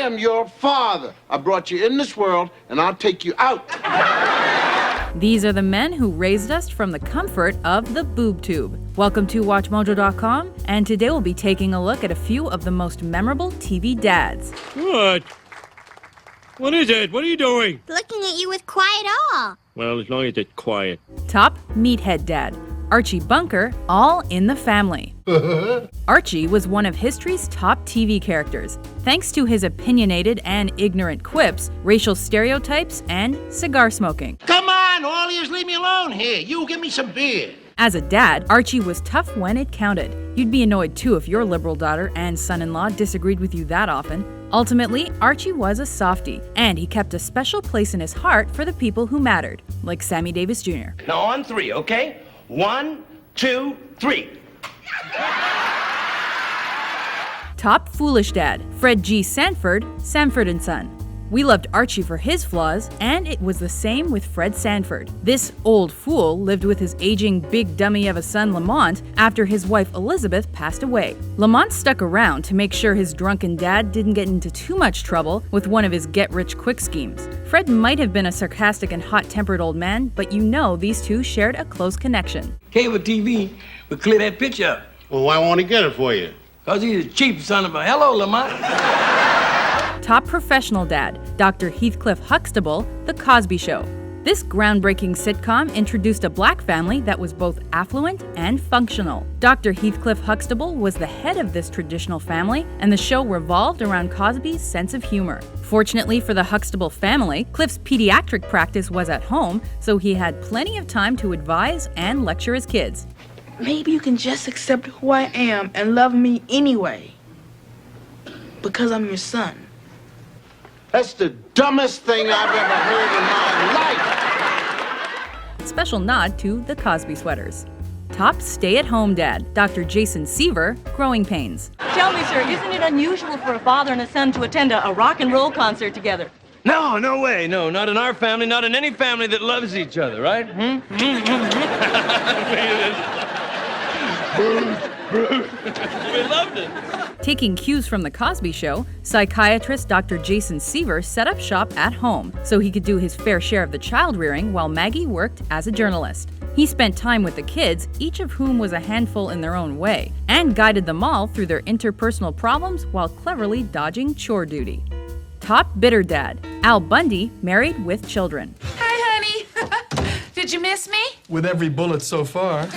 am your father. I brought you in this world, and I'll take you out. These are the men who raised us from the comfort of the boob tube. Welcome to WatchMojo.com, and today we'll be taking a look at a few of the most memorable TV dads. What? What is it? What are you doing? Looking at you with quiet awe. Well, as long as it's quiet. Top meathead dad, Archie Bunker, all in the family. Archie was one of history's top TV characters, thanks to his opinionated and ignorant quips, racial stereotypes, and cigar smoking. Come on, all ears, leave me alone here. You give me some beer. As a dad, Archie was tough when it counted. You'd be annoyed too if your liberal daughter and son-in-law disagreed with you that often. Ultimately, Archie was a softie, and he kept a special place in his heart for the people who mattered, like Sammy Davis Jr. Now on three, okay? 1, 2, 3. Top foolish dad, Fred G. Sanford, Sanford & Son. We loved Archie for his flaws, and it was the same with Fred Sanford. This old fool lived with his aging big dummy of a son Lamont after his wife Elizabeth passed away. Lamont stuck around to make sure his drunken dad didn't get into too much trouble with one of his get-rich-quick schemes. Fred might have been a sarcastic and hot-tempered old man, but you know these two shared a close connection. Cable TV would clear that pitch up. Well, why won't he get it for you? Because he's a cheap son of a... Hello, Lamont. Top professional dad, Dr. Heathcliff Huxtable, The Cosby Show. This groundbreaking sitcom introduced a black family that was both affluent and functional. Dr. Heathcliff Huxtable was the head of this traditional family, and the show revolved around Cosby's sense of humor. Fortunately for the Huxtable family, Cliff's pediatric practice was at home, so he had plenty of time to advise and lecture his kids. Maybe you can just accept who I am and love me anyway. Because I'm your son. That's the dumbest thing I've ever heard in my life. Special nod to the Cosby sweaters. Top stay-at-home dad, Dr. Jason Seaver, Growing Pains. Tell me, sir, isn't it unusual for a father and a son to attend a rock and roll concert together? No way. No, not in our family, not in any family that loves each other, right? We loved it. Taking cues from The Cosby Show, psychiatrist Dr. Jason Seaver set up shop at home so he could do his fair share of the child rearing while Maggie worked as a journalist. He spent time with the kids, each of whom was a handful in their own way, and guided them all through their interpersonal problems while cleverly dodging chore duty. Top bitter dad, Al Bundy, married with children. Hi, honey. Did you miss me? With every bullet so far.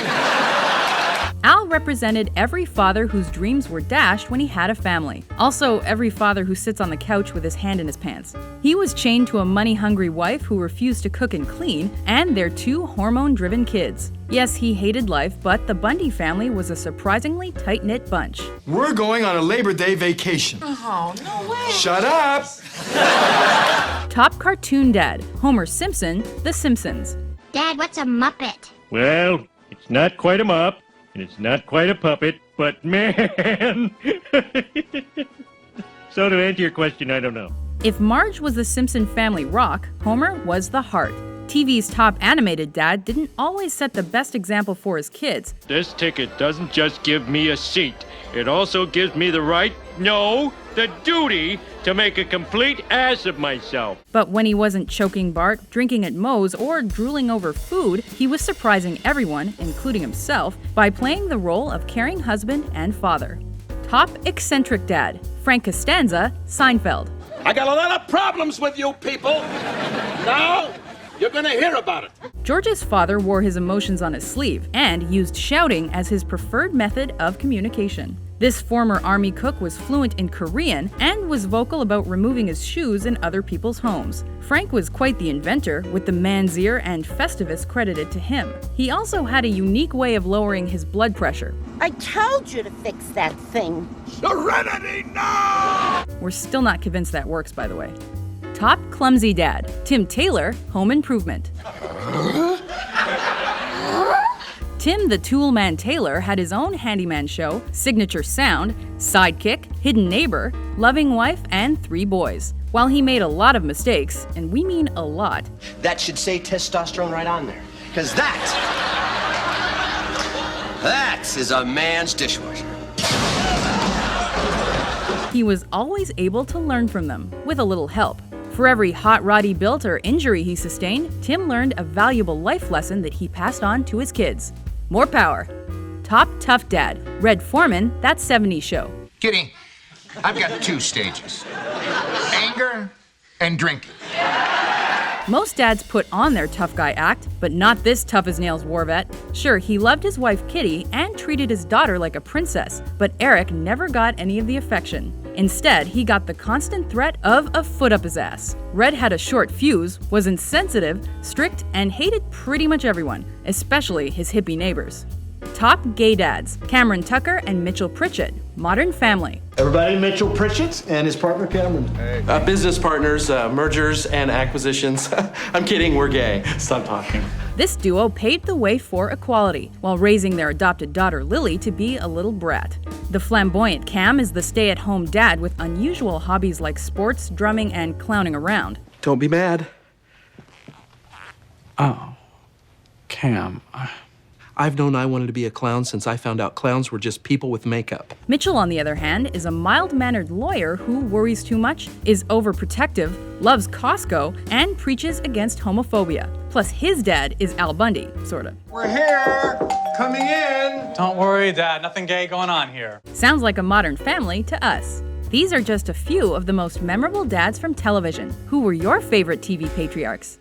Al represented every father whose dreams were dashed when he had a family. Also, every father who sits on the couch with his hand in his pants. He was chained to a money-hungry wife who refused to cook and clean, and their 2 hormone-driven kids. Yes, he hated life, but the Bundy family was a surprisingly tight-knit bunch. We're going on a Labor Day vacation. Oh, no way. Shut up! Top cartoon dad, Homer Simpson, The Simpsons. Dad, what's a Muppet? Well, it's not quite a mop, and it's not quite a puppet, but man! So to answer your question, I don't know. If Marge was the Simpson family rock, Homer was the heart. TV's top animated dad didn't always set the best example for his kids. This ticket doesn't just give me a seat. It also gives me the right, no, the duty to make a complete ass of myself. But when he wasn't choking Bart, drinking at Moe's, or drooling over food, he was surprising everyone, including himself, by playing the role of caring husband and father. Top eccentric dad, Frank Costanza, Seinfeld. I got a lot of problems with you people. Now, you're gonna hear about it. George's father wore his emotions on his sleeve and used shouting as his preferred method of communication. This former army cook was fluent in Korean and was vocal about removing his shoes in other people's homes. Frank was quite the inventor, with the man's ear and Festivus credited to him. He also had a unique way of lowering his blood pressure. I told you to fix that thing. Serenity now! We're still not convinced that works, by the way. Top clumsy dad, Tim Taylor, Home Improvement. Tim the Tool Man Taylor had his own handyman show, Signature Sound, Sidekick, Hidden Neighbor, Loving Wife, and 3 boys. While he made a lot of mistakes, and we mean a lot. That should say testosterone right on there. Because that is a man's dishwasher. he was always able to learn from them, with a little help. For every hot rod he built or injury he sustained, Tim learned a valuable life lesson that he passed on to his kids. More power. Top Tough Dad, Red Foreman, That 70s Show. Kitty, I've got 2 stages. Anger and drinking. Most dads put on their tough guy act, but not this tough-as-nails war vet. Sure, he loved his wife Kitty and treated his daughter like a princess, but Eric never got any of the affection. Instead, he got the constant threat of a foot up his ass. Red had a short fuse, was insensitive, strict, and hated pretty much everyone, especially his hippie neighbors. Top Gay Dads, Cameron Tucker and Mitchell Pritchett, Modern Family. Everybody, Mitchell Pritchett and his partner Cameron. Business partners, mergers and acquisitions. I'm kidding, we're gay. Stop talking. This duo paved the way for equality, while raising their adopted daughter Lily to be a little brat. The flamboyant Cam is the stay-at-home dad with unusual hobbies like sports, drumming, and clowning around. Don't be mad. Oh, Cam. I've known I wanted to be a clown since I found out clowns were just people with makeup. Mitchell, on the other hand, is a mild-mannered lawyer who worries too much, is overprotective, loves Costco, and preaches against homophobia. Plus, his dad is Al Bundy, sort of. We're here! Coming in! Don't worry, Dad. Nothing gay going on here. Sounds like a Modern Family to us. These are just a few of the most memorable dads from television. Who were your favorite TV patriarchs?